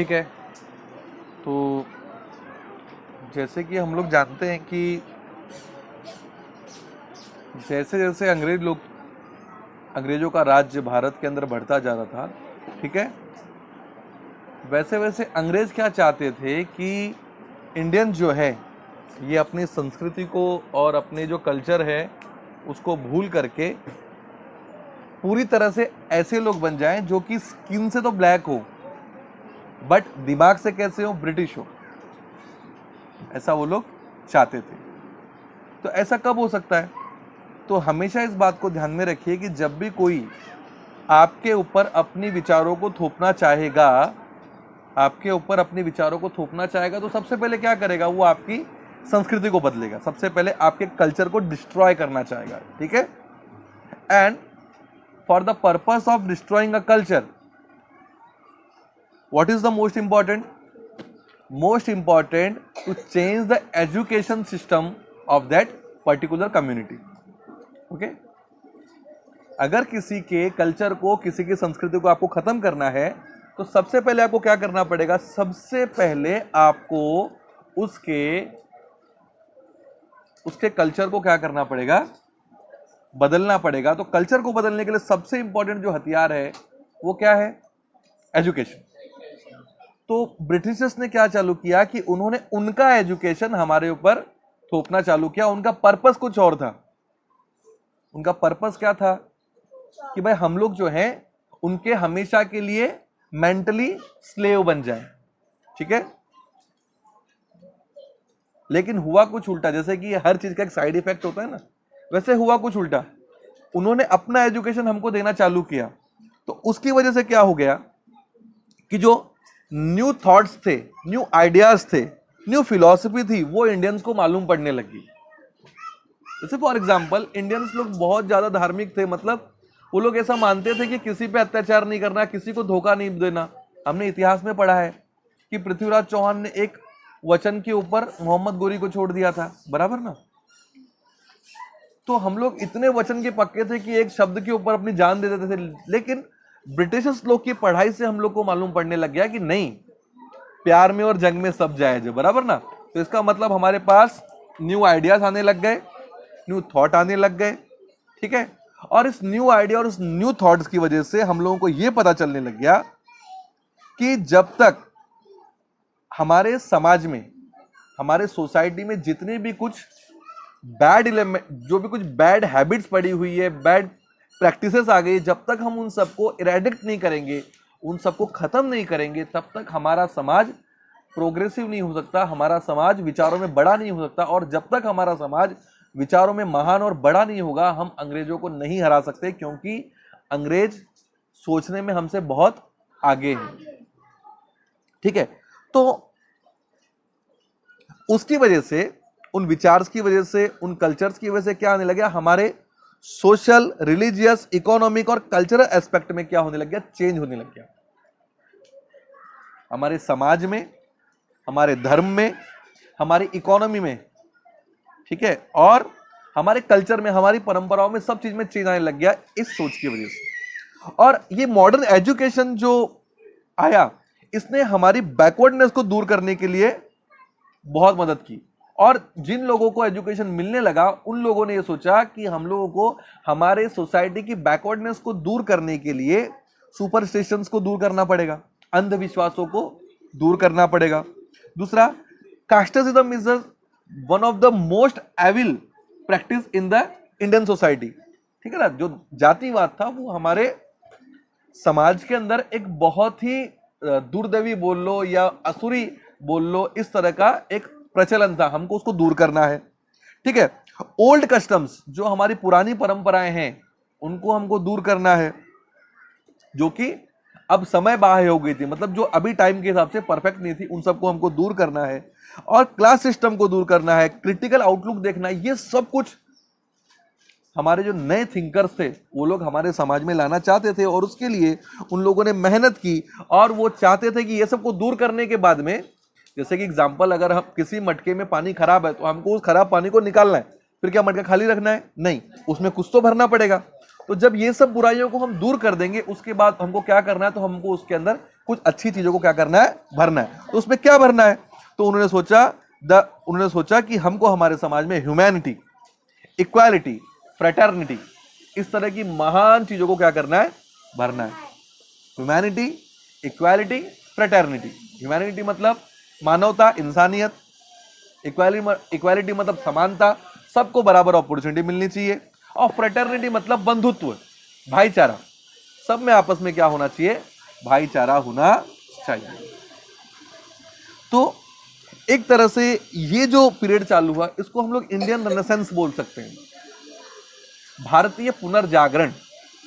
ठीक है। तो जैसे कि हम लोग जानते हैं कि जैसे जैसे अंग्रेजों का राज्य भारत के अंदर बढ़ता जा रहा था, ठीक है, वैसे वैसे अंग्रेज क्या चाहते थे कि इंडियन जो है ये अपनी संस्कृति को और अपने जो कल्चर है उसको भूल करके पूरी तरह से ऐसे लोग बन जाएं जो कि स्किन से तो ब्लैक हो बट दिमाग से कैसे हो, ब्रिटिश हो। ऐसा वो लोग चाहते थे। तो ऐसा कब हो सकता है? तो हमेशा इस बात को ध्यान में रखिए कि जब भी कोई आपके ऊपर अपनी विचारों को थोपना चाहेगा, तो सबसे पहले क्या करेगा? वो आपकी संस्कृति को बदलेगा, सबसे पहले आपके कल्चर को डिस्ट्रॉय करना चाहेगा, ठीक है। And for the purpose of destroying a culture, what is the most important to change the education system of that particular community. Okay, अगर किसी के कल्चर को, किसी की संस्कृति को आपको खत्म करना है तो सबसे पहले आपको क्या करना पड़ेगा? सबसे पहले आपको उसके कल्चर को क्या करना पड़ेगा? बदलना पड़ेगा। तो कल्चर को बदलने के लिए सबसे इंपॉर्टेंट जो हथियार है वो क्या है? एजुकेशन। तो ब्रिटिशर्स ने क्या चालू किया कि उन्होंने उनका एजुकेशन हमारे ऊपर थोपना चालू किया। उनका पर्पस कुछ और था। उनका पर्पस क्या था? कि भाई हम लोग जो हैं उनके हमेशा के लिए मेंटली स्लेव बन जाएं, ठीक है। लेकिन हुआ कुछ उल्टा। जैसे कि हर चीज का एक साइड इफेक्ट होता है ना, वैसे हुआ कुछ उल्टा। उन्होंने अपना एजुकेशन हमको देना चालू किया, तो उसकी वजह से क्या हो गया कि जो न्यू थॉट्स थे, न्यू आइडियाज थे, न्यू फिलॉसफी थी, वो इंडियंस को मालूम पड़ने लगी। जैसे फॉर एग्जाम्पल, इंडियंस लोग बहुत ज्यादा धार्मिक थे। मतलब वो लोग ऐसा मानते थे कि किसी पे अत्याचार नहीं करना, किसी को धोखा नहीं देना। हमने इतिहास में पढ़ा है कि पृथ्वीराज चौहान ने एक वचन के ऊपर मोहम्मद गोरी को छोड़ दिया था, बराबर ना। तो हम लोग इतने वचन के पक्के थे कि एक शब्द के ऊपर अपनी जान दे देते थे। लेकिन ब्रिटिशर्स लोग की पढ़ाई से हम लोग को मालूम पड़ने लग गया कि नहीं, प्यार में और जंग में सब जायज है, बराबर ना। तो इसका मतलब हमारे पास न्यू आइडियाज आने लग गए, न्यू थॉट आने लग गए, ठीक है। और इस न्यू आइडिया और इस न्यू थॉट्स की वजह से हम लोगों को यह पता चलने लग गया कि जब तक हमारे समाज में, हमारे सोसाइटी में जितने भी कुछ बैड एलिमेंट, जो भी कुछ बैड हैबिट्स पड़ी हुई है, बैड प्रैक्टिसेस आ गई, जब तक हम उन सबको इरेडिक्ट नहीं करेंगे, उन सबको खत्म नहीं करेंगे, तब तक हमारा समाज प्रोग्रेसिव नहीं हो सकता, हमारा समाज विचारों में बड़ा नहीं हो सकता। और जब तक हमारा समाज विचारों में महान और बड़ा नहीं होगा, हम अंग्रेजों को नहीं हरा सकते, क्योंकि अंग्रेज सोचने में हमसे बहुत आगे हैं, ठीक है। तो उसकी वजह से, उन विचार्स की वजह से, उन कल्चर्स की वजह से क्या आने लगा? हमारे सोशल, रिलीजियस, इकोनॉमिक और कल्चरल एस्पेक्ट में क्या होने लग गया? चेंज होने लग गया। हमारे समाज में, हमारे धर्म में, हमारी इकोनॉमी में, ठीक है, और हमारे कल्चर में, हमारी परंपराओं में, सब चीज में चेंज आने लग गया इस सोच की वजह से। और ये मॉडर्न एजुकेशन जो आया, इसने हमारी बैकवर्डनेस को दूर करने के लिए बहुत मदद की। और जिन लोगों को एजुकेशन मिलने लगा, उन लोगों ने यह सोचा कि हम लोगों को हमारे सोसाइटी की बैकवर्डनेस को दूर करने के लिए सुपरस्टिशंस को दूर करना पड़ेगा, अंधविश्वासों को दूर करना पड़ेगा। दूसरा, casteism is one of the most evil practice in the Indian society, ठीक है ना। जो जातिवाद था वो हमारे समाज के अंदर एक बहुत ही दुर्दैवी बोल लो या असुरी बोल लो, इस तरह का एक प्रचलन था। हमको उसको दूर करना है, ठीक है। ओल्ड कस्टम्स, जो हमारी पुरानी परंपराएं हैं, उनको हमको दूर करना है, जो कि अब समय बाह्य हो गई थी, मतलब जो अभी टाइम के हिसाब से परफेक्ट नहीं थी, उन सबको हमको दूर करना है। और क्लास सिस्टम को दूर करना है, क्रिटिकल आउटलुक देखना है। ये सब कुछ हमारे जो नए थिंकर्स थे वो लोग हमारे समाज में लाना चाहते थे, और उसके लिए उन लोगों ने मेहनत की। और वो चाहते थे कि ये सब को दूर करने के बाद में, जैसे कि एग्जांपल, अगर हम किसी मटके में पानी खराब है तो हमको उस खराब पानी को निकालना है, फिर क्या मटका खाली रखना है? नहीं, उसमें कुछ तो भरना पड़ेगा। तो जब ये सब बुराइयों को हम दूर कर देंगे, उसके बाद हमको क्या करना है? तो हमको उसके अंदर कुछ अच्छी चीजों को क्या करना है, भरना है। तो उसमें क्या भरना है, तो उन्होंने सोचा कि हमको हमारे समाज में ह्यूमैनिटी, इक्वालिटी, फ्रेटर्निटी, इस तरह की महान चीजों को क्या करना है, भरना है। Humanity, equality, fraternity. ह्यूमैनिटी मतलब मानवता, इंसानियत। इक्वालिटी मतलब समानता, सबको बराबर अपॉर्चुनिटी मिलनी चाहिए। और फ्रेटर्निटी मतलब बंधुत्व, भाईचारा, सब में आपस में क्या होना चाहिए, भाईचारा होना चाहिए। तो एक तरह से ये जो पीरियड चालू हुआ, इसको हम लोग इंडियन रेनेसेंस बोल सकते हैं, भारतीय पुनर्जागरण।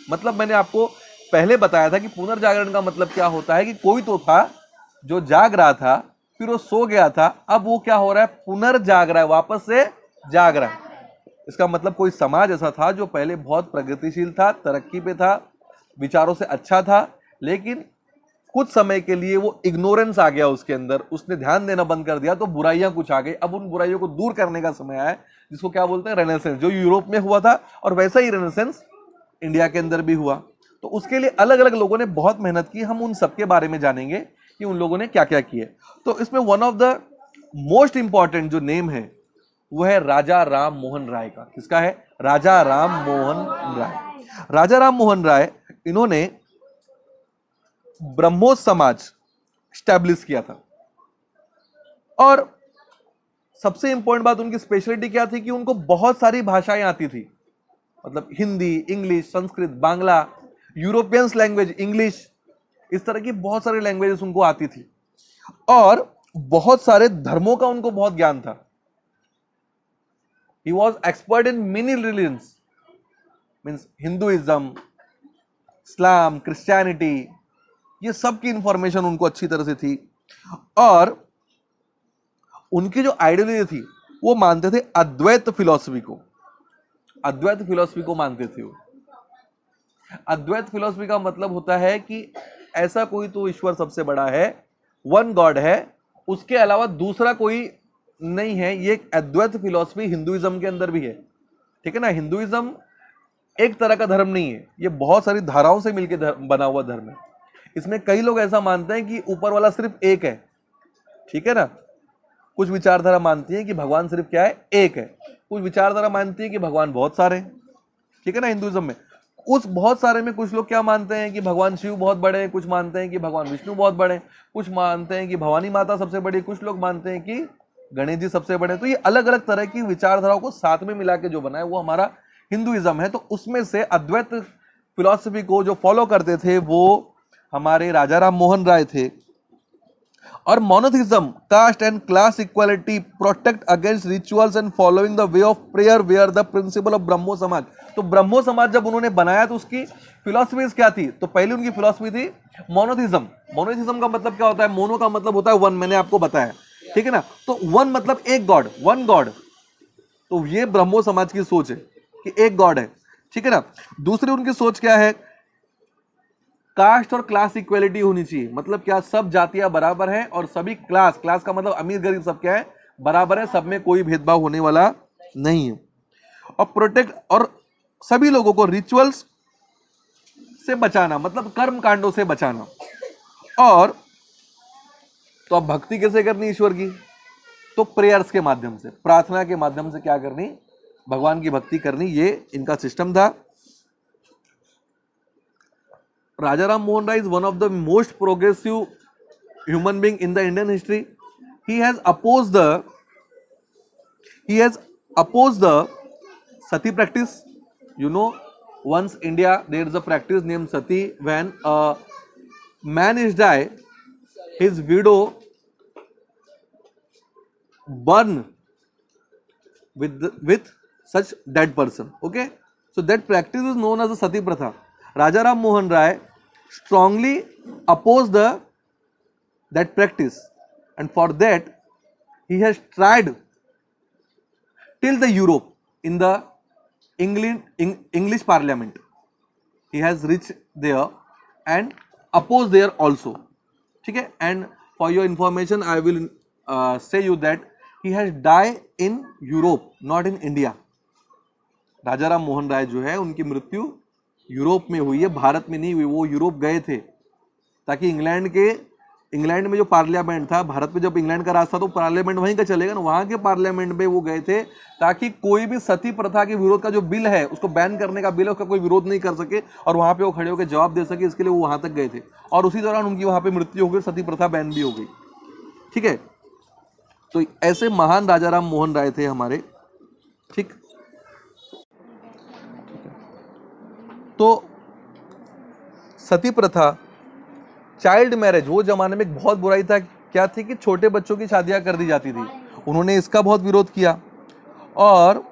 मतलब मैंने आपको पहले बताया था कि पुनर्जागरण का मतलब क्या होता है कि कोई तो था जो जाग रहा था, फिर वो सो गया था, अब वो क्या हो रहा है, पुनर्जाग रहा है, वापस से जाग रहा है। इसका मतलब कोई समाज ऐसा था जो पहले बहुत प्रगतिशील था, तरक्की पे था, विचारों से अच्छा था, लेकिन कुछ समय के लिए वो इग्नोरेंस आ गया उसके अंदर, उसने ध्यान देना बंद कर दिया, तो बुराइयां कुछ आ गई। अब उन बुराइयों को दूर करने का समय आया, जिसको क्या बोलते हैं, रेनेसेंस, जो यूरोप में हुआ था, और वैसा ही रेनेसेंस इंडिया के अंदर भी हुआ। तो उसके लिए अलग अलग लोगों ने बहुत मेहनत की, हम उन सबके बारे में जानेंगे कि उन लोगों ने क्या क्या किए। तो इसमें one of the most important जो नेम है वो है राजा राम मोहन राय का। किसका है, राजा राम मोहन राय। राजा राम मोहन राय, इन्होंने ब्रह्मोस समाज स्टैब्लिश किया था। और सबसे इंपॉर्टेंट बात, उनकी स्पेशलिटी क्या थी कि उनको बहुत सारी भाषाएं आती थी, मतलब Hindi, English, Sanskrit, Bangla, Europeans language, English, इस तरह की बहुत सारी लैंग्वेजेस उनको आती थी। और बहुत सारे धर्मों का उनको बहुत ज्ञान था। He was expert in many religions, means Hinduism, Islam, Christianity, ये सब की इंफॉर्मेशन उनको अच्छी तरह से थी। और उनकी जो आइडियोलॉजी थी, वो मानते थे अद्वैत फिलॉसफी को। अद्वैत फिलॉसफी को मानते थे वो। अद्वैत फिलॉसफी का मतलब होता है कि ऐसा कोई तो ईश्वर सबसे बड़ा है, वन गॉड है, उसके अलावा दूसरा कोई नहीं है। ये एक अद्वैत फिलॉसफी हिंदुइज्म के अंदर भी है, ठीक है ना। हिंदुइज्म एक तरह का धर्म नहीं है, ये बहुत सारी धाराओं से मिलकर बना हुआ धर्म है। इसमें कई लोग ऐसा मानते हैं कि ऊपर वाला सिर्फ एक है, ठीक है ना। कुछ विचारधारा मानती है कि भगवान सिर्फ क्या है, एक है। कुछ विचारधारा मानती है कि भगवान बहुत सारे हैं, ठीक है ना। हिंदुइज्म में उस बहुत सारे में कुछ लोग क्या मानते हैं कि भगवान शिव बहुत बड़े हैं, कुछ मानते हैं कि भगवान विष्णु बहुत बड़े हैं, कुछ मानते हैं कि भवानी माता सबसे बड़ी, कुछ लोग मानते हैं कि गणेश जी सबसे बड़े। तो ये अलग अलग तरह की विचारधाराओं को साथ में मिला के जो बना है वो हमारा हिंदुइज्म है। तो उसमें से अद्वैत फिलॉसफी को जो फॉलो करते थे वो हमारे राजा राम मोहन राय थे। और monotheism, caste and class equality, protect against rituals and following the way of prayer where the principle of Brahmo Samaj. तो ब्रह्मो समाज जब उन्होंने बनाया तो उसकी फिलॉसफीज क्या थी, तो पहले उनकी फिलॉसफी थी मोनोथिज्म। मोनोथिज्म का मतलब क्या होता है, मोनो का मतलब होता है वन, मैंने आपको बताया, ठीक है ना। तो वन मतलब एक गॉड, वन गॉड। तो ये ब्रह्मो समाज की सोच है कि एक गॉड है, ठीक है ना। दूसरी उनकी सोच क्या है, कास्ट और क्लास इक्वलिटी होनी चाहिए। मतलब क्या, सब जातियां बराबर हैं और सभी क्लास का मतलब अमीर गरीब सब क्या है, बराबर है, सब में कोई भेदभाव होने वाला नहीं है। और प्रोटेक्ट, और सभी लोगों को रिचुअल्स से बचाना, मतलब कर्म कांडों से बचाना। और तो अब भक्ति कैसे करनी ईश्वर की, तो प्रेयर्स के माध्यम से, प्रार्थना के माध्यम से क्या करनी, भगवान की भक्ति करनी, ये इनका सिस्टम था। Raja Ram Mohan Rai is one of the most progressive human being in the Indian history. He has opposed the sati practice. You know, once India there is a practice named sati. When a man is die, his widow burn with such dead person. Okay, so that practice is known as the sati pratha. Raja Ram Mohan Rai strongly opposed that practice, and for that he has tried till the Europe, in the English Parliament. He has reached there and opposed there also. Okay? And for your information, I will say you that he has died in Europe, not in India. राजा राम मोहन राय जो है, उनकी मृत्यु Europe में हुई है, भारत में नहीं हुई। वो यूरोप गए थे ताकि इंग्लैंड में जो पार्लियामेंट था, भारत में जब इंग्लैंड का राज था तो पार्लियामेंट वहीं का चलेगा ना, वहां के पार्लियामेंट में वो गए थे ताकि कोई भी सती प्रथा के विरोध का जो बिल है, उसको बैन करने का बिल है, उसका कोई विरोध नहीं कर सके और वहां पे वो खड़े होकर जवाब दे सके, इसके लिए वो वहां तक गए थे। और उसी दौरान उनकी वहां पे मृत्यु हो गई, सती प्रथा बैन भी हो गई। ठीक है, तो ऐसे महान राजा राम मोहन राय थे हमारे। ठीक, तो सती प्रथा, चाइल्ड मैरिज, वो जमाने में एक बहुत बुराई था। क्या थी कि छोटे बच्चों की शादियां कर दी जाती थी, उन्होंने इसका बहुत विरोध किया। और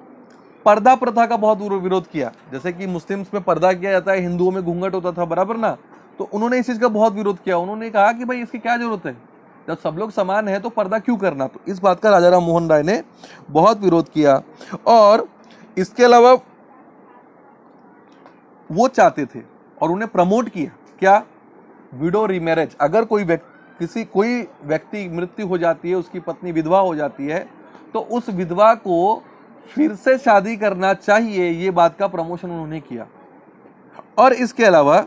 पर्दा प्रथा का बहुत विरोध किया, जैसे कि मुस्लिम्स में पर्दा किया जाता है, हिंदुओं में घूंघट होता था, बराबर ना, तो उन्होंने इस चीज का बहुत विरोध किया। उन्होंने कहा कि भाई इसकी क्या जरूरत है, जब सब लोग समान है तो पर्दा क्यों करना। तो इस बात का राजा राम मोहन राय ने बहुत विरोध किया। और इसके अलावा वो चाहते थे और उन्हें प्रमोट किया, क्या, विडो रीमैरेज। अगर कोई व्यक्ति मृत्यु हो जाती है, उसकी पत्नी विधवा हो जाती है, तो उस विधवा को फिर से शादी करना चाहिए, ये बात का प्रमोशन उन्होंने किया। और इसके अलावा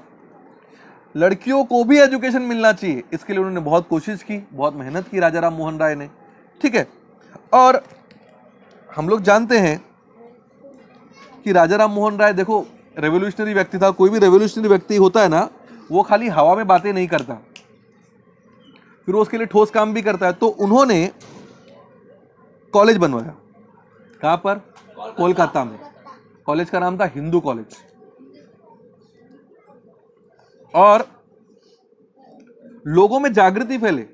लड़कियों को भी एजुकेशन मिलना चाहिए, इसके लिए उन्होंने बहुत कोशिश की, बहुत मेहनत की राजा राम मोहन राय ने। ठीक है, और हम लोग जानते हैं कि राजा राम मोहन राय, देखो, रेवोल्यूशनरी व्यक्ति था। कोई भी रेवोल्यूशनरी व्यक्ति होता है ना, वो खाली हवा में बातें नहीं करता, फिर वो उसके लिए ठोस काम भी करता है। तो उन्होंने कॉलेज बनवाया, कहां पर, कोलकाता में। कॉलेज का नाम था हिंदू कॉलेज। और लोगों में जागृति फैले,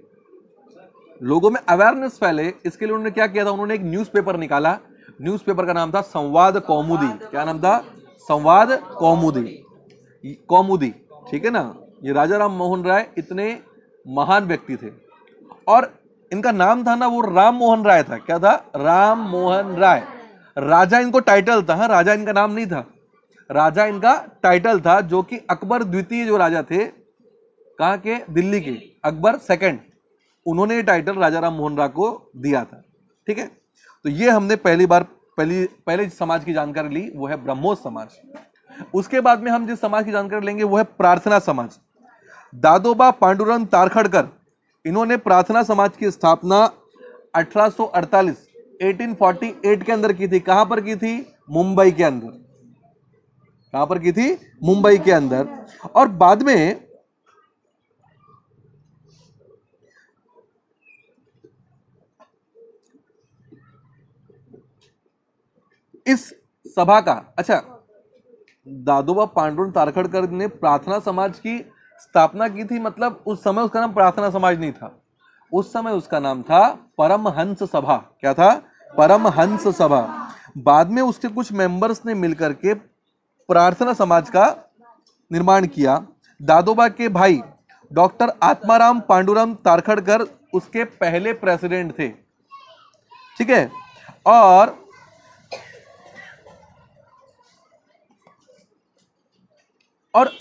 लोगों में अवेयरनेस फैले, इसके लिए उन्होंने क्या किया था, उन्होंने एक न्यूज़पेपर निकाला। न्यूज़पेपर का नाम था संवाद कौमुदी। क्या नाम था, संवाद कौमुदी। ठीक है ना, ये राजा राम मोहन राय इतने महान व्यक्ति थे। और इनका नाम था ना, वो राम मोहन राय था। क्या था, राम मोहन राय। राजा इनको टाइटल था, हाँ, राजा इनका नाम नहीं था, राजा इनका टाइटल था, जो कि अकबर द्वितीय जो राजा थे, कहां के, दिल्ली के, अकबर सेकंड, उन्होंने ये टाइटल राजा राम मोहन राय को दिया था। ठीक है, तो ये हमने पहले समाज की जानकारी ली, वो है ब्रह्मोस समाज। उसके बाद में हम जिस समाज की जानकारी लेंगे वो है प्रार्थना समाज। दादोबा पांडुरंग तारखड़कर, इन्होंने प्रार्थना समाज की स्थापना 1848 के अंदर की थी। कहां पर की थी, मुंबई के अंदर। कहां पर की थी, मुंबई के अंदर। और बाद में इस सभा का, अच्छा, दादोबा पांडुरंग तारखड़कर ने प्रार्थना समाज की स्थापना की थी, मतलब उस समय उसका नाम प्रार्थना समाज नहीं था, उस समय उसका नाम था परमहंस सभा। क्या था, परमहंस सभा। बाद में उसके कुछ मेंबर्स ने मिलकर के प्रार्थना समाज का निर्माण किया। दादोबा के भाई डॉक्टर आत्माराम पांडुरंग तारखड़कर उसके पहले प्रेसिडेंट थे। ठीक है, और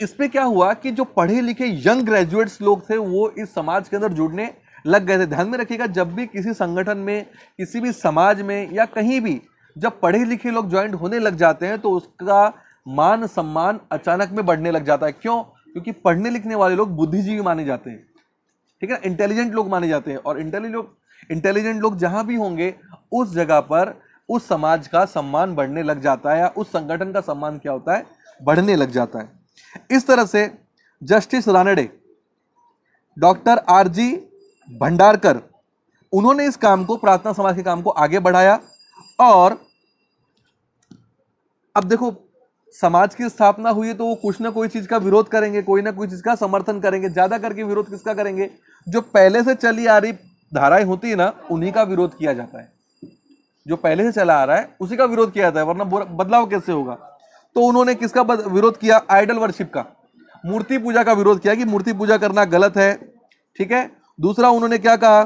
इसमें क्या हुआ कि जो पढ़े लिखे यंग ग्रेजुएट्स लोग थे वो इस समाज के अंदर जुड़ने लग गए थे। ध्यान में रखिएगा, जब भी किसी संगठन में, किसी भी समाज में या कहीं भी जब पढ़े लिखे लोग ज्वाइंट होने लग जाते हैं तो उसका मान सम्मान अचानक में बढ़ने लग जाता है। क्यों, क्योंकि पढ़ने लिखने वाले लोग बुद्धिजीवी माने जाते हैं। ठीक है, इंटेलिजेंट लोग माने जाते हैं। और इंटेलिजेंट लोग जहां भी होंगे उस जगह पर उस समाज का सम्मान बढ़ने लग जाता है, या उस संगठन का सम्मान क्या होता है, बढ़ने लग जाता है। इस तरह से justice Ranade, doctor R G Bhandarkar, उन्होंने इस काम को, प्रार्थना समाज के काम को आगे बढ़ाया। और अब देखो, समाज की स्थापना हुई तो वो कुछ ना कोई चीज का विरोध करेंगे, कोई ना कोई चीज का समर्थन करेंगे। ज्यादा करके विरोध किसका करेंगे, जो पहले से चली आ रही धाराएं होती है ना, उन्हीं का विरोध किया जाता है। जो पहले से चला आ रहा है उसी का विरोध किया जाता है, वरना बदलाव कैसे होगा। तो उन्होंने किसका विरोध किया, आइडल वर्शिप का, मूर्ति पूजा का विरोध किया कि मूर्ति पूजा करना गलत है। ठीक है, दूसरा उन्होंने क्या कहा,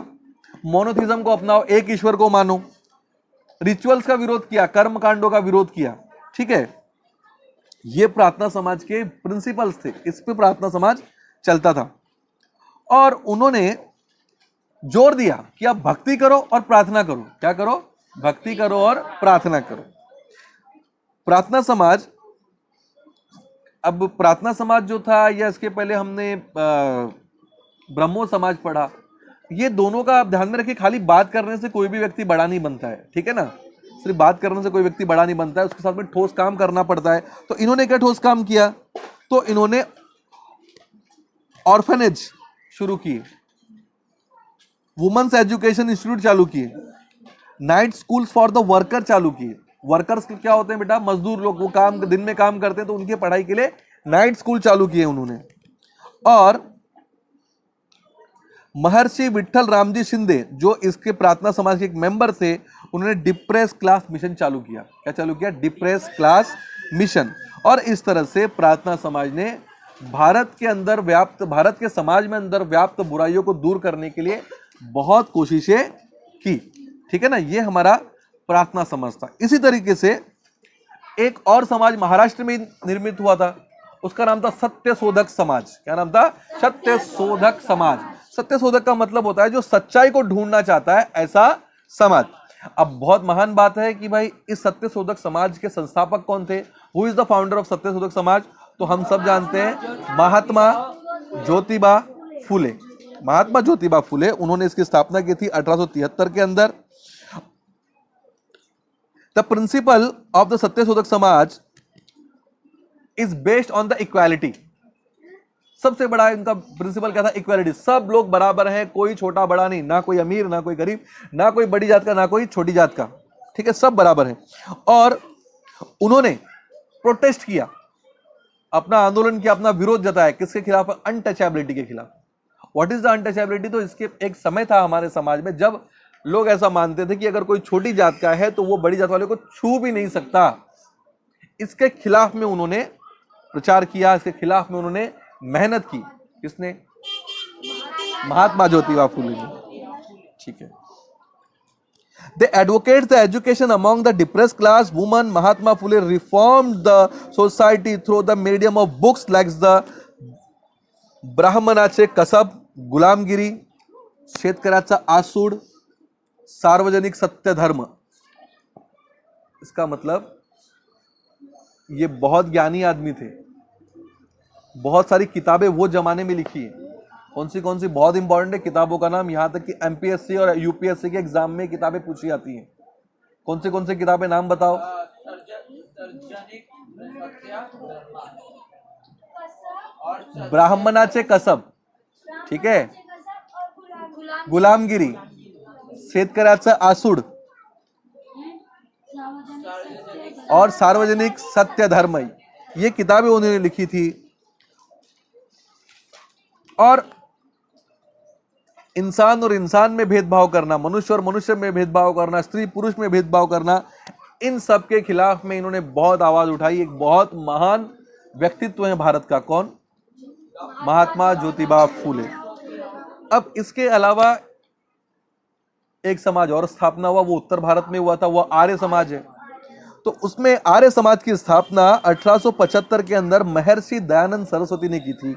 मोनोथिज्म को अपनाओ, एक ईश्वर को मानो। रिचुअल्स का विरोध किया, कर्म कांडों का विरोध किया। ठीक है, ये प्रार्थना समाज के प्रिंसिपल्स थे, इस पे प्रार्थना समाज चलता था। और उन्होंने जोर दिया कि आप भक्ति करो और प्रार्थना करो। क्या करो, भक्ति करो और प्रार्थना करो। प्रार्थना समाज, अब प्रार्थना समाज जो था, या इसके पहले हमने ब्रह्मो समाज पढ़ा। ये दोनों का आप ध्यान में रखिए, खाली बात करने से कोई भी व्यक्ति बड़ा नहीं बनता है, ठीक है ना। सिर्फ बात करने से कोई व्यक्ति बड़ा नहीं बनता है, उसके साथ में ठोस काम करना पड़ता है। तो इन्होंने क्या ठोस काम किया, तो इन्होंने ऑर्फनेज शुरू किए, वुमेन्स एजुकेशन इंस्टीट्यूट चालू किए, night schools for the worker चालू किए। वर्कर्स क्या होते हैं बेटा, मजदूर लोग, वो काम दिन में काम करते हैं, तो उनकी पढ़ाई के लिए नाइट स्कूल चालू किए उन्होंने। और महर्षि विट्ठल रामजी शिंदे जो इसके प्रार्थना समाज के एक मेंबर थे, उन्होंने डिप्रेस क्लास मिशन चालू किया। क्या चालू किया, डिप्रेस क्लास मिशन। और इस तरह से प्रार्थना समाज ने भारत के समाज में अंदर व्याप्त बुराइयों को दूर करने के लिए बहुत कोशिशें की, ठीक है ना। ये हमारा प्रार्थना समाज था। इसी तरीके से एक और समाज महाराष्ट्र में निर्मित हुआ था, उसका नाम था सत्यशोधक समाज। क्या नाम था, सत्यशोधक समाज। सत्यशोधक का मतलब होता है जो सच्चाई को ढूंढना चाहता है, ऐसा समाज। अब बहुत महान बात है कि भाई इस सत्यशोधक समाज के संस्थापक कौन थे, who is the founder of Satyashodhak Samaj, तो हम सब जानते हैं महात्मा ज्योतिबा फुले। महात्मा ज्योतिबा फुले, उन्होंने इसकी स्थापना की थी 1873 के अंदर। The principle of the Satyashodhak Samaj is based on the equality. सबसे बड़ा इनका प्रिंसिपल क्या था, इक्वालिटी। सब लोग बराबर हैं, कोई छोटा बड़ा नहीं, ना कोई अमीर ना कोई गरीब, ना कोई बड़ी जात का ना कोई छोटी जात का, ठीक है, सब बराबर हैं। और उन्होंने प्रोटेस्ट किया, अपना आंदोलन किया, अपना विरोध जताया, किसके खिलाफ, अनटचेबिलिटी के खिलाफ। व्हाट इज द अनटचेबिलिटी, तो इसके एक समय था हमारे समाज में जब लोग ऐसा मानते थे कि अगर कोई छोटी जात का है तो वो बड़ी जात वाले को छू भी नहीं सकता। इसके खिलाफ में उन्होंने प्रचार किया, इसके खिलाफ में उन्होंने मेहनत की। किसने, महात्मा ज्योतिबा फुले ने, ठीक है। They advocate the education among the depressed class women. Mahatma Phule reformed the society through the medium of books like the ब्राह्मणाचे कसब, गुलामगिरी, शेतकऱ्याचा आसूड, सार्वजनिक सत्य धर्म। इसका मतलब ये बहुत ज्ञानी आदमी थे, बहुत सारी किताबें वो जमाने में लिखी है। कौन सी बहुत इंपॉर्टेंट है किताबों का नाम, यहां तक कि एमपीएससी और यूपीएससी के एग्जाम में किताबें पूछी जाती हैं। कौन सी किताबें, नाम बताओ। ब्राह्मणाचे कसब, ठीक है, गुलामगिरी, शेतकऱ्याचं आसूड और सार्वजनिक सत्य धर्म, ये किताबें उन्होंने लिखी थी। और इंसान और इंसान में भेदभाव करना, मनुष्य और मनुष्य में भेदभाव करना, स्त्री पुरुष में भेदभाव करना, इन सब के खिलाफ में इन्होंने बहुत आवाज उठाई। एक बहुत महान व्यक्तित्व है भारत का, कौन, महात्मा ज्योतिबा फूले। अब इसके अलावा एक समाज और स्थापना हुआ, वो उत्तर भारत में हुआ था, वो आर्य समाज है। तो उसमें आर्य समाज की स्थापना 1875 के अंदर महर्षि दयानंद सरस्वती ने की थी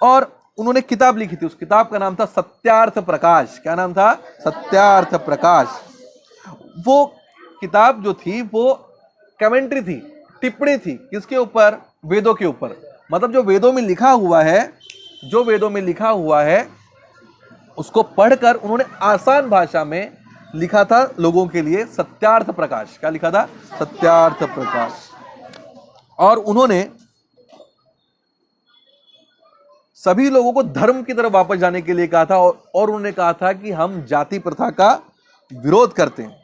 और उन्होंने किताब लिखी थी। उस किताब का नाम था सत्यार्थ प्रकाश। क्या नाम था, सत्यार्थ प्रकाश। वो किताब जो थी वो कमेंट्री थी, टिप्पणी थी, किसके ऊपर, वेदों के ऊपर। मतलब जो वेदों में लिखा हुआ है उसको पढ़कर उन्होंने आसान भाषा में लिखा था लोगों के लिए, सत्यार्थ प्रकाश। क्या लिखा था, सत्यार्थ प्रकाश। और उन्होंने सभी लोगों को धर्म की तरफ वापस जाने के लिए कहा था और उन्होंने कहा था कि हम जाति प्रथा का विरोध करते हैं,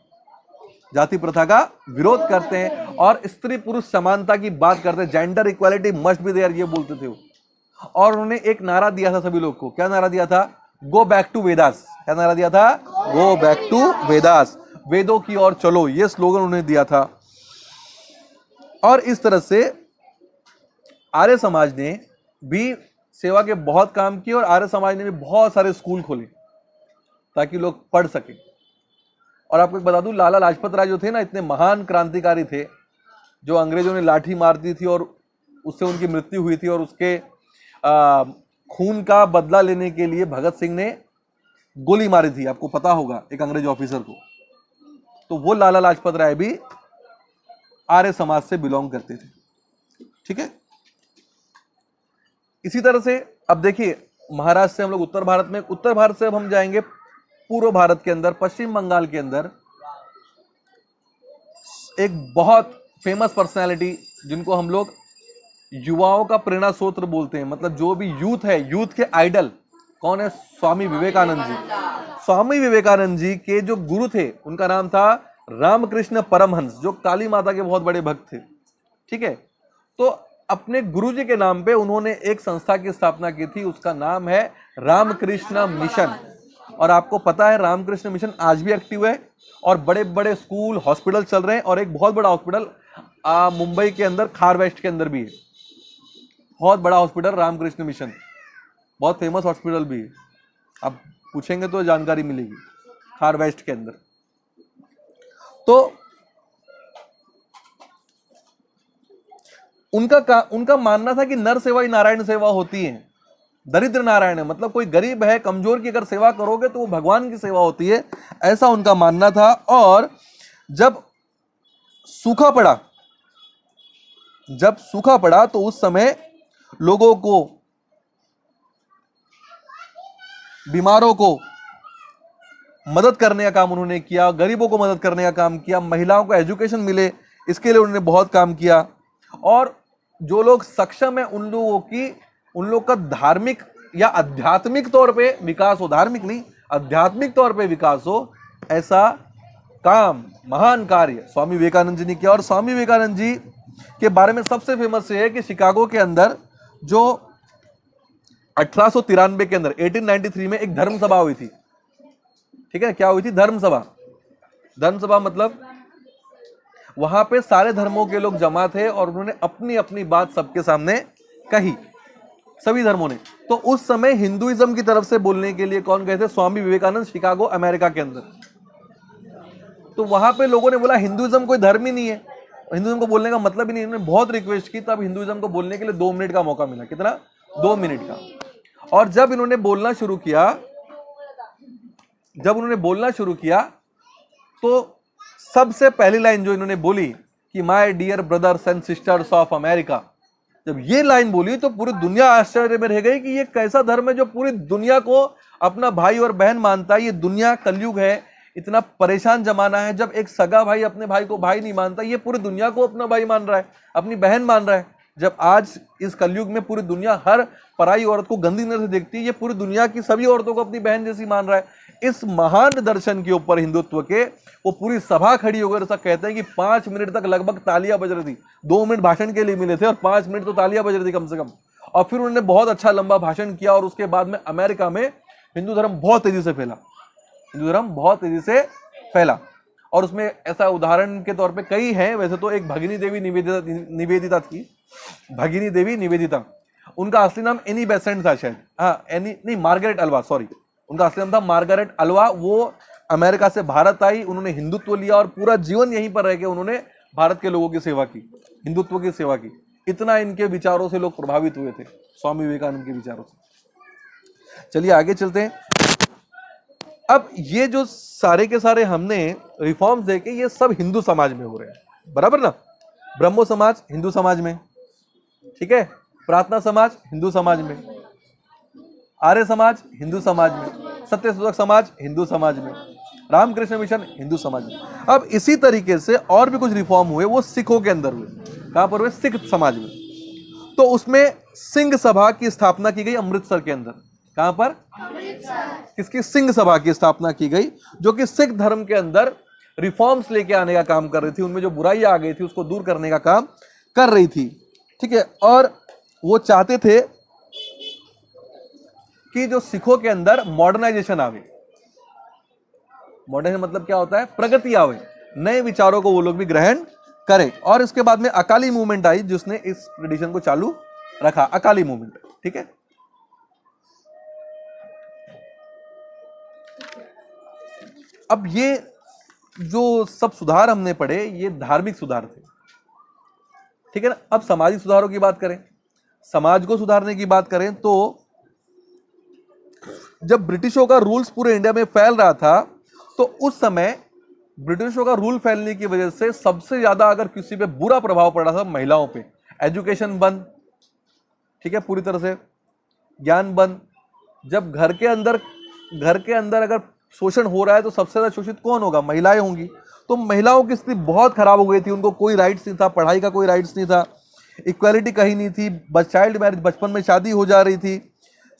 जाति प्रथा का विरोध करते हैं और स्त्री पुरुष समानता की बात करते हैं, gender equality must be there, ये बोलते थे वो। और उन्होंने एक नारा दिया था सभी लोग को। क्या नारा दिया था, गो बैक टू वेदास। क्या नारा दिया था, गो बैक टू वेदास, वेदों की ओर चलो, ये स्लोगन उन्होंने दिया था। और इस तरह से आर्य समाज ने भी सेवा के बहुत काम किए और आर्य समाज ने भी बहुत सारे स्कूल खोले ताकि लोग पढ़ सके। और आपको एक बता दूं, लाला लाजपत राय जो थे ना, इतने महान क्रांतिकारी थे, जो अंग्रेजों ने लाठी मार दी थी और उससे उनकी मृत्यु हुई थी और उसके खून का बदला लेने के लिए भगत सिंह ने गोली मारी थी, आपको पता होगा, एक अंग्रेज ऑफिसर को। तो वो लाला लाजपत राय भी आर्य समाज से बिलोंग करते थे, ठीक है। इसी तरह से अब देखिए, महाराष्ट्र से हम लोग उत्तर भारत में, उत्तर भारत से अब हम जाएंगे पूर्व भारत के अंदर, पश्चिम बंगाल के अंदर एक बहुत फेमस पर्सनालिटी जिनको हम लोग युवाओं का प्रेरणा स्रोत बोलते हैं, मतलब जो भी यूथ है, यूथ के आइडल कौन है? स्वामी विवेकानंद जी। स्वामी विवेकानंद जी के जो गुरु थे उनका नाम था रामकृष्ण परमहंस, जो काली माता के बहुत बड़े भक्त थे। ठीक है, तो अपने गुरु जी के नाम पे उन्होंने एक संस्था की स्थापना की थी, उसका नाम है रामकृष्ण मिशन। और आपको पता है रामकृष्ण मिशन आज भी एक्टिव है और बड़े बड़े स्कूल, हॉस्पिटल चल रहे हैं, और एक बहुत बड़ा हॉस्पिटल मुंबई के अंदर खार वेस्ट के अंदर भी है, बहुत बड़ा हॉस्पिटल रामकृष्ण मिशन, बहुत फेमस हॉस्पिटल भी है। आप पूछेंगे तो जानकारी मिलेगी, खार वेस्ट के अंदर। तो उनका मानना था कि नर सेवा ही नारायण सेवा होती है। दरिद्र नारायण है, मतलब कोई गरीब है, कमजोर की अगर सेवा करोगे तो वो भगवान की सेवा होती है, ऐसा उनका मानना था। और जब सूखा पड़ा तो उस समय लोगों को, बीमारों को मदद करने का काम उन्होंने किया, गरीबों को मदद करने का काम किया, महिलाओं को एजुकेशन मिले इसके लिए उन्होंने बहुत काम किया। और जो लोग सक्षम है उन लोग का धार्मिक या आध्यात्मिक तौर पे विकास हो, धार्मिक नहीं आध्यात्मिक तौर पे विकास हो, ऐसा काम, महान कार्य स्वामी विवेकानंद जी ने किया। और स्वामी विवेकानंद जी के बारे में सबसे फेमस ये है कि शिकागो के अंदर जो 1893 के अंदर 1893 में एक धर्म सभा हुई थी। ठीक है, क्या हुई थी? धर्म सभा मतलब वहां पे सारे धर्मों के लोग जमा थे और उन्होंने अपनी अपनी बात सबके सामने कही, सभी धर्मों ने। तो उस समय हिंदुइज्म की तरफ से बोलने के लिए कौन गए थे? स्वामी विवेकानंद, शिकागो अमेरिका के अंदर। तो वहां पे लोगों ने बोला हिंदुइज्म कोई धर्म ही नहीं है, हिंदुइज्म को बोलने का मतलब ही नहीं। उन्होंने बहुत रिक्वेस्ट की, तब हिंदुइज्म को बोलने के लिए 2 मिनट का मौका मिला। कितना? 2 मिनट का। और जब इन्होंने बोलना शुरू किया तो सबसे पहली लाइन जो इन्होंने बोली कि my dear brothers and sisters of America, जब ये लाइन बोली तो पूरी दुनिया आश्चर्य में रह गई कि ये कैसा धर्म है जो पूरी दुनिया को अपना भाई और बहन मानता है। ये दुनिया कलयुग है, इतना परेशान जमाना है, जब एक सगा भाई अपने भाई को भाई नहीं मानता, ये पूरी दुनिया को अपना भाई मान रहा है, अपनी बहन मान रहा है। जब आज इस कलयुग में पूरी दुनिया हर पराई औरत को गंदी नजर से देखती है, ये पूरी दुनिया की सभी औरतों को अपनी बहन जैसी मान रहा है। इस महान दर्शन के ऊपर हिंदुत्व के वो पूरी सभा खड़ी होकर ऐसा कहते हैं कि 5 मिनट तक लगभग तालियां बज रही थी। 2 मिनट भाषण के लिए मिले थे और 5 मिनट तो तालियां बज रही थी कम से कम। और फिर उन्होंने बहुत अच्छा लंबा भाषण किया और उसके बाद में अमेरिका में हिंदू धर्म बहुत तेजी से फैला। और उसमें ऐसा उदाहरण के तौर पे कई हैं, वैसे तो एक भगिनी देवी निवेदिता थी, भगिनी देवी निवेदिता, उनका असली नाम एनी बेसेंट था शायद, मार्गरेट अल्वा, सॉरी, उनका असली नाम था मार्गरेट अल्वा। वो अमेरिका से भारत आई, उन्होंने हिंदुत्व लिया और पूरा जीवन यहीं पर रह के उन्होंने भारत के लोगों की सेवा की, हिंदुत्व की सेवा की। इतना इनके विचारों से लोग प्रभावित हुए थे, स्वामी विवेकानंद के विचारों से। चलिए आगे चलते हैं। अब ये जो सारे के सारे हमने रिफॉर्म्स देखे, ये सब हिंदू समाज में हो रहे हैं, बराबर ना? ब्रह्मो समाज हिंदू समाज में, ठीक है, प्रार्थना समाज हिंदू समाज में, आर्य समाज हिंदू समाज में, सत्य शोधक समाज हिंदू समाज में, रामकृष्ण मिशन हिंदू समाज में। अब इसी तरीके से और भी कुछ रिफॉर्म हुए, वो सिखों के अंदर हुए। कहां पर हुए? सिख समाज में। तो उसमें सिंह सभा की स्थापना की गई अमृतसर के अंदर। कहां पर? किसकी? सिंह सभा की स्थापना की गई, जो कि सिख धर्म के अंदर रिफॉर्म्स लेके आने का काम कर रही थी, उनमें जो बुराइयां आ गई थी उसको दूर करने का काम कर रही थी। ठीक है, और वो चाहते थे कि जो सिखों के अंदर मॉडर्नाइजेशन आवे। मॉडर्न मतलब क्या होता है? प्रगति आवे, नए विचारों को वो लोग भी ग्रहण करें। और इसके बाद में अकाली मूवमेंट आई जिसने इस ट्रेडिशन को चालू रखा, अकाली मूवमेंट। ठीक है, अब ये जो सब सुधार हमने पढ़े, ये धार्मिक सुधार थे। ठीक है ना? अब सामाजिक सुधारों की बात करें, समाज को सुधारने की बात करें, तो जब ब्रिटिशों का रूल्स पूरे इंडिया में फैल रहा था, तो उस समय ब्रिटिशों का रूल फैलने की वजह से सबसे ज्यादा अगर किसी पे बुरा प्रभाव पड़ रहा था महिलाओं पे। एजुकेशन बंद, ठीक है, पूरी तरह से ज्ञान बंद, जब घर के अंदर अगर शोषण हो रहा है तो सबसे ज्यादा शोषित कौन होगा? महिलाएं होंगी। तो महिलाओं की स्थिति बहुत खराब हो गई थी, उनको कोई राइट्स नहीं था, पढ़ाई का कोई राइट्स नहीं था, इक्वालिटी कहीं नहीं थी, बस चाइल्ड मैरिज, बचपन में शादी हो जा रही थी,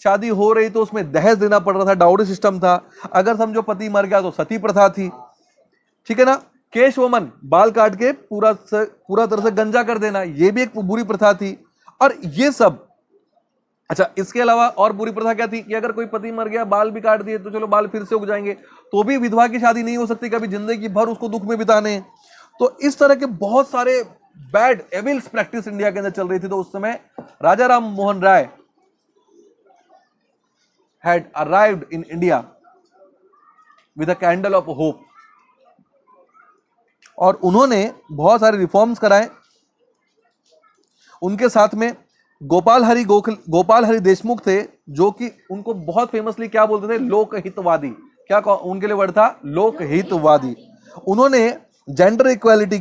शादी हो रही तो उसमें दहेज देना पड़ रहा था, डाउरी सिस्टम था, अगर समझो पति मर गया तो सती प्रथा थी, ठीक है ना, केश वमन, बाल काट के पूरा तरह से गंजा कर देना, ये भी एक बुरी प्रथा थी। और ये सब, अच्छा इसके अलावा और बुरी प्रथा क्या थी कि अगर कोई पति मर गया, बाल भी काट दिए तो चलो बाल फिर से उग जाएंगे, तो भी विधवा की शादी नहीं हो सकती, कभी जिंदगी भर उसको दुख में बिताने हैं। तो इस तरह के बहुत सारे बैड एविल्स प्रैक्टिस इंडिया के अंदर चल रही थी। तो उस समय राजा Ram Mohan Roy had arrived in India with a candle of hope, और उन्होंने बहुत सारे रिफॉर्म्स कराए। उनके साथ में गोपाल हरि देशमुख थे, जो कि उनको बहुत फेमसली क्या बोलते थे? लोकहितवादी। क्या उनके लिए वर्ड था? लोकहितवादी। उन्होंने जेंडर इक्वालिटी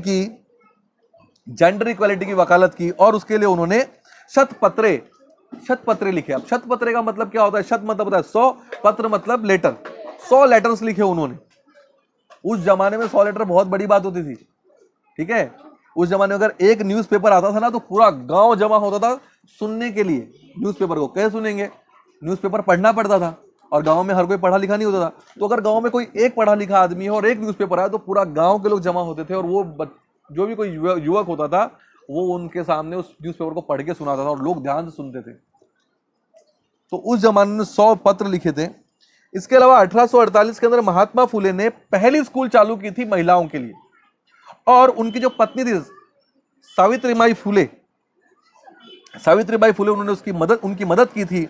की वकालत की, और उसके लिए उन्होंने शतपत्रे लिखे। अब शतपत्रे का मतलब क्या होता है? शत मतलब होता है 100, पत्र मतलब लेटर, 100 लेटर्स लिखे उन्होंने। उस जमाने में 100 लेटर बहुत बड़ी बात होती थी, ठीक है। उस जमाने में अगर एक न्यूज़पेपर आता था ना तो पूरा गांव जमा होता था सुनने के लिए। न्यूज़पेपर को कैसे सुनेंगे? न्यूज़पेपर पढ़ना पड़ता था, और गांव में हर कोई पढ़ा लिखा नहीं होता था। तो अगर गांव में कोई एक पढ़ा लिखा आदमी है और एक न्यूज़पेपर आया तो पूरा गांव के लोग जमा होते थे, और वो जो भी कोई युवक होता था वो उनके सामने उस न्यूज़पेपर को पढ़ के सुनाता था, और लोग ध्यान से सुनते थे। तो उस जमाने में 100 पत्र लिखे थे। इसके अलावा 1848 के अंदर महात्मा फुले ने पहली स्कूल चालू की थी महिलाओं के लिए, और उनकी जो पत्नी थी सावित्रीबाई फुले, उन्होंने उनकी मदद की थी,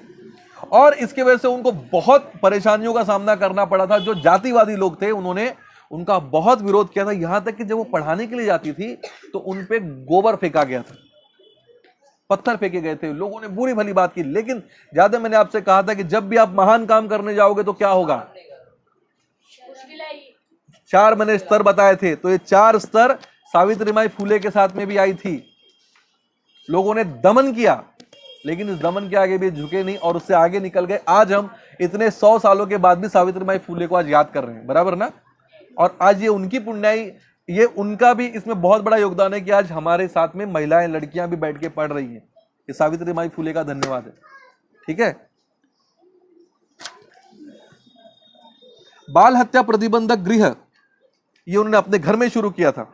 और इसकी वजह से उनको बहुत परेशानियों का सामना करना पड़ा था। जो जातिवादी लोग थे उन्होंने उनका बहुत विरोध किया था, यहां तक कि जब वो पढ़ाने के लिए जाती थी तो उन पे गोबर फेंका गया था, पत्थर फेंके गए थे, लोगों ने बुरी भली बात की। लेकिन ज्यादा मैंने आपसे कहा था कि जब भी आप महान काम करने जाओगे तो क्या होगा? 4 मैंने स्तर बताए थे, तो ये 4 स्तर सावित्रीबाई फुले के साथ में भी आई थी। लोगों ने दमन किया, लेकिन इस दमन के आगे भी झुके नहीं और उससे आगे निकल गए। आज हम इतने 100 सालों के बाद भी सावित्रीबाई फुले को आज याद कर रहे हैं, बराबर ना। और आज ये उनकी पुण्याई, ये उनका भी इसमें बहुत बड़ा योगदान है कि आज हमारे साथ में महिलाएं, लड़कियां भी बैठ के पढ़ रही हैं। ये सावित्रीबाई फुले का धन्यवाद है, ठीक है। बाल हत्या प्रतिबंधक गृह ये उन्होंने अपने घर में शुरू किया था।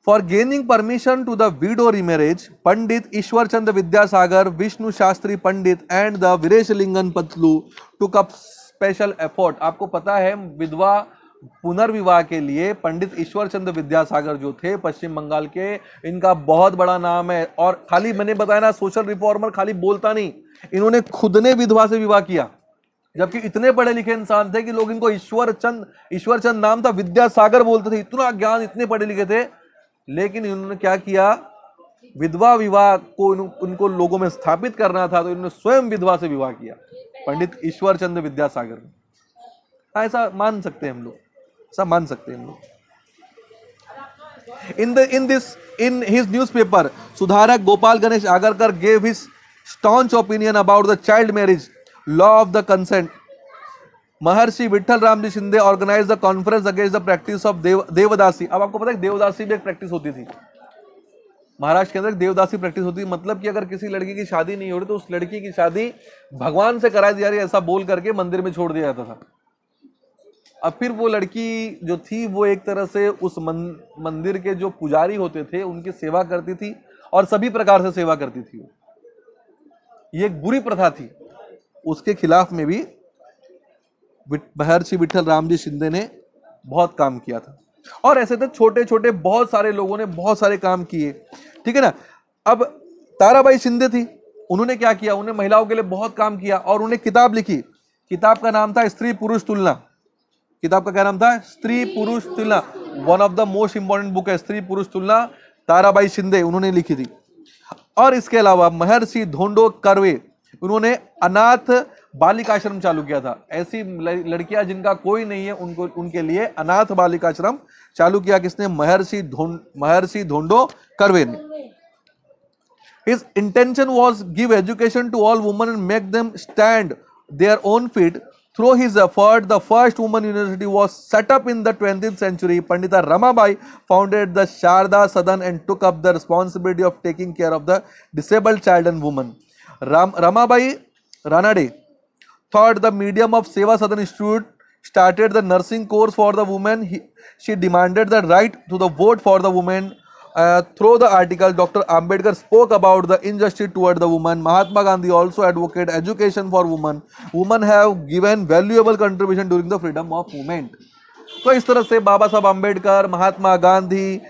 For gaining permission to the widow remarriage, Pandit Ishwar Chandra Vidyasagar, Vishnu Shastri Pandit and the Vireshlingan Patlu took up special effort। आपको पता है विधवा पुनर्विवाह के लिए पंडित ईश्वर चंद्र विद्यासागर जो थे पश्चिम बंगाल के, इनका बहुत बड़ा नाम है। और खाली मैंने बताया ना, सोशल रिफॉर्मर खाली बोलता नहीं, इन्होंने खुद ने विधवा से विवाह किया, जबकि इतने पढ़े लिखे इंसान थे कि लोग इनको ईश्वर चंद नाम था, विद्यासागर बोलते थे, इतना ज्ञान, इतने पढ़े लिखे थे। लेकिन इन्होंने क्या किया? विधवा विवाह को उनको लोगों में स्थापित करना था, तो इन्होंने स्वयं विधवा से विवाह किया, पंडित ईश्वर चंद्र विद्यासागर ने। ऐसा मान सकते हैं हम लोग, ऐसा मान सकते हैं हम लोग। In his newspaper, Sudharak Gopal Ganesh Agarkar gave his staunch opinion about the child marriage law of the consent. Maharshi Vitthal Ram ji Shinde organize the conference against the practice of devadasi. अब आपको पता है देवदासी भी एक प्रैक्टिस होती थी महाराष्ट्र के अंदर। देवदासी प्रैक्टिस होती थी, मतलब कि अगर किसी लड़की की शादी नहीं हो रही तो उस लड़की की शादी भगवान से कराई जा रही है ऐसा बोल करके मंदिर में छोड़ दिया जाता था। अब फिर वो लड़की जो थी वो एक तरह से उस मंदिर के जो पुजारी होते थे उनकी सेवा करती थी, और सभी प्रकार से सेवा करती थी। ये एक बुरी प्रथा थी, उसके खिलाफ में भी महर्षि विठल राम जी शिंदे ने बहुत काम किया था। और ऐसे तो छोटे छोटे बहुत सारे लोगों ने बहुत सारे काम किए, ठीक है ना। अब ताराबाई शिंदे थी, उन्होंने क्या किया? उन्होंने महिलाओं के लिए बहुत काम किया और उन्हें किताब लिखी। किताब का नाम था स्त्री पुरुष तुलना। किताब का क्या नाम था? स्त्री पुरुष तुलना। One of the most important book है स्त्री पुरुष तुलना, ताराबाई शिंदे उन्होंने लिखी थी। और इसके अलावा महर्षि धोंडो कर्वे, उन्होंने अनाथ बालिकाश्रम चालू किया था। ऐसी लड़कियां जिनका कोई नहीं है उनको, उनके लिए अनाथ बालिकाश्रम चालू किया किसने? महर्षि धोंडो कर्वे ने। His intention was give education to all women and make them stand their own feet. Through his effort, the first women university was set up in the 20th century. Pandita Ramabai founded the Sharda Sadan and took up the responsibility of taking care of the disabled child and woman. Ramabai Ranade thought the medium of Seva Sadan Institute started the nursing course for the women. She demanded the right to the vote for the women. Through the article, Dr. Ambedkar spoke about the injustice toward the woman. Mahatma Gandhi also advocated education for women. Women have given valuable contribution during the freedom of movement. तो इस तरह से बाबा साहब आम्बेडकर, महात्मा गांधी,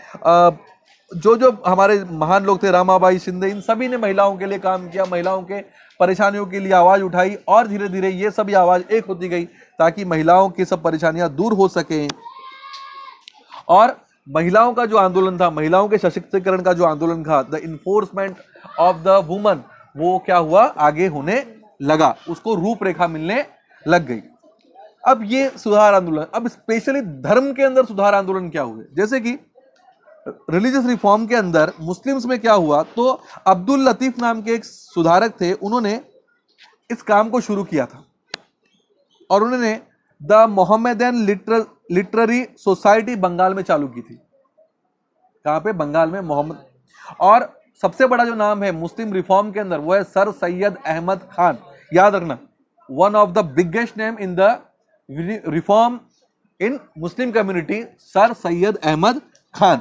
जो हमारे महान लोग थे, रामाबाई शिंदे, इन सभी ने महिलाओं के लिए काम किया, महिलाओं के परेशानियों के लिए आवाज उठाई और धीरे धीरे ये सभी आवाज एक होती गई ताकि महिलाओं की सब परेशानियां दूर हो सके। और महिलाओं का जो आंदोलन था, महिलाओं के सशक्तिकरण का जो आंदोलन था, the enforcement of the woman, वो क्या हुआ? आगे होने लगा, उसको रूपरेखा मिलने लग गई। अब ये सुधार आंदोलन, अब स्पेशली धर्म के अंदर सुधार आंदोलन क्या हुए? जैसे कि रिलीजियस रिफॉर्म के अंदर मुस्लिम्स में क्या हुआ, तो अब्दुल लतीफ नाम के एक सुधारक थे, उन्होंने इस काम को शुरू किया था और उन्होंने the Mohammedan literary society Bengal में चालू की थी। कहां पे? बंगाल में मोहम्मद। और सबसे बड़ा जो नाम है मुस्लिम रिफॉर्म के अंदर वो है सर सैयद अहमद खान। याद रखना, one of the biggest name in the reform in Muslim community, sir Syed Ahmad Khan.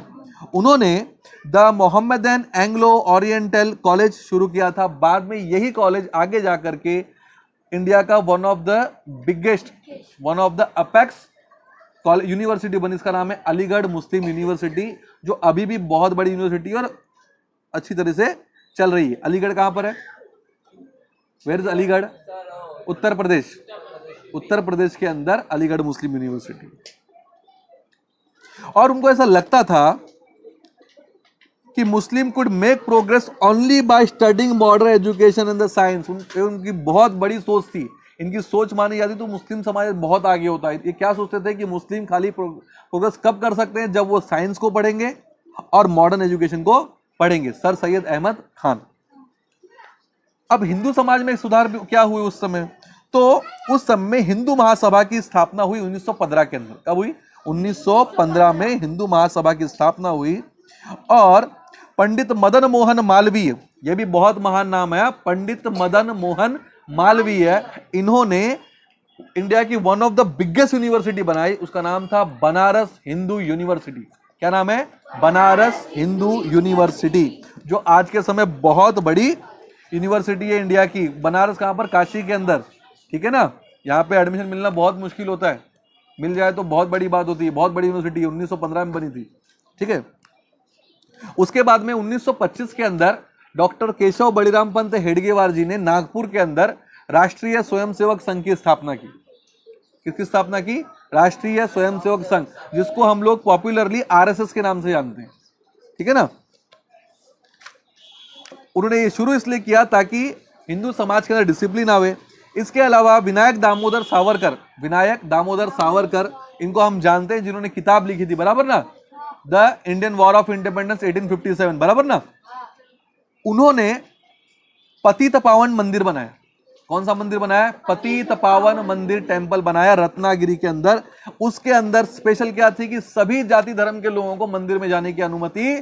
उन्होंने the Mohammedan Anglo Oriental College शुरू किया था। बाद में यही कॉलेज आगे जाकर के इंडिया का one of the biggest, one of the apex university बनी। इसका नाम है अलीगढ़ मुस्लिम यूनिवर्सिटी, जो अभी भी बहुत बड़ी यूनिवर्सिटी और अच्छी तरह से चल रही है। अलीगढ़ कहां पर है? Where is Aligarh? उत्तर प्रदेश। उत्तर प्रदेश के अंदर अलीगढ़ मुस्लिम यूनिवर्सिटी। और उनको ऐसा लगता था कि मुस्लिम could make progress only by studying modern education and the science. उनकी बहुत बड़ी सोच थी, इनकी सोच मानी जाती तो मुस्लिम समाज बहुत आगे होता है। ये क्या सोचते थे कि मुस्लिम खाली प्रोग्रेस कब कर सकते हैं? जब वो साइंस को पढ़ेंगे और मॉडर्न एजुकेशन को पढ़ेंगे। सर सैयद अहमद खान। अब हिंदू समाज में सुधार क्या हुए उस समय? तो उस समय हिंदू महासभा की स्थापना हुई 1915 के अंदर। कब हुई? 1915 में हिंदू महासभा की स्थापना हुई। और पंडित मदन मोहन मालवीय, यह भी बहुत महान नाम है, पंडित मदन मोहन मालवीय, इन्होंने इंडिया की one of the biggest university बनाई। उसका नाम था बनारस हिंदू यूनिवर्सिटी। क्या नाम है? बनारस हिंदू यूनिवर्सिटी, जो आज के समय बहुत बड़ी यूनिवर्सिटी है इंडिया की। बनारस कहां पर? काशी के अंदर। ठीक है ना? यहाँ पे एडमिशन मिलना बहुत मुश्किल होता है, मिल जाए तो बहुत बड़ी बात होती है। बहुत बड़ी यूनिवर्सिटी है, 1915 में बनी थी। ठीक है। उसके बाद में 1925 के अंदर डॉक्टर केशव बलिराम पंत हेडगेवार जी ने नागपुर के अंदर राष्ट्रीय स्वयंसेवक संघ की स्थापना की। किसकी स्थापना की? राष्ट्रीय स्वयंसेवक संघ, जिसको हम लोग पॉपुलरली आरएसएस के नाम से जानते हैं। ठीक है ना? उन्होंने ये शुरू इसलिए किया ताकि हिंदू समाज के अंदर डिसिप्लिन आवे। इसके अलावा विनायक दामोदर सावरकर, इनको हम जानते हैं, जिन्होंने किताब लिखी थी, बराबर ना, the Indian war of independence 1857, बराबर ना। उन्होंने पतित पावन मंदिर बनाया। कौन सा मंदिर बनाया? पतित पावन मंदिर टेंपल बनाया रत्नागिरी के अंदर। उसके अंदर स्पेशल क्या थी कि सभी जाति धर्म के लोगों को मंदिर में जाने की अनुमति